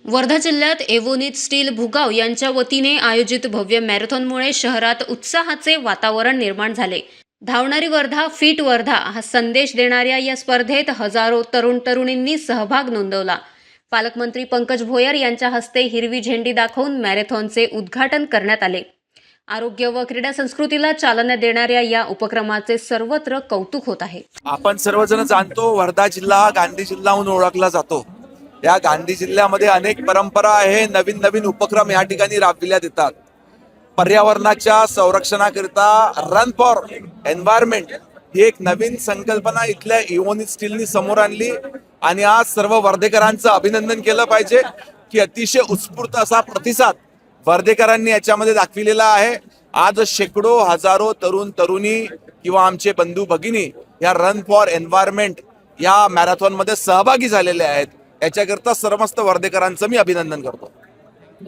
वर्धा जिल्ह्यात एव्होनित स्टील भुगाव यांच्या वतीने आयोजित भव्य मॅरेथॉनमुळे शहरात उत्साहाचे वातावरण निर्माण झाले। धावणारी वर्धा फिट वर्धा हा संदेश देणाऱ्या या स्पर्धेत हजारो तरुण-तरुणींनी सहभाग नोंदवला। पालकमंत्री पंकज भोयर यांच्या हस्ते हिरवी झेंडी दाखवून मॅरेथॉनचे उद्घाटन करण्यात आले। आरोग्य व क्रीडा संस्कृतीला चालना देणाऱ्या या उपक्रमाचे सर्वत्र कौतुक होत आहे। आपण सर्वजण जाणतो वर्धा जिल्हा गांधी जिल्हा म्हणून ओळखला जातो। या गांधी जिल्ह्यामध्ये अनेक परंपरा आहे, नवीन नवीन उपक्रम या ठिकाणी राबविण्यात येतात। पर्यावरणाच्या संरक्षणाकरिता रन फॉर एन्व्हायरमेंट ही एक नवीन संकल्पना इथल्या एव्होनित स्टीलनी समोर आणली आणि आज सर्व वर्धेकरांचं अभिनंदन केलं पाहिजे की अतिशय उत्स्फूर्त असा प्रतिसाद वर्धेकरांनी याच्यामध्ये दाखविलेला आहे। आज शेकडो हजारो तरुण तरुणी किंवा आमचे बंधू भगिनी या रन फॉर एन्व्हायरमेंट या मॅरेथॉन मध्ये सहभागी झालेले आहेत। याच्याकरता समस्त वर्धेकरांचं मी अभिनंदन करतो।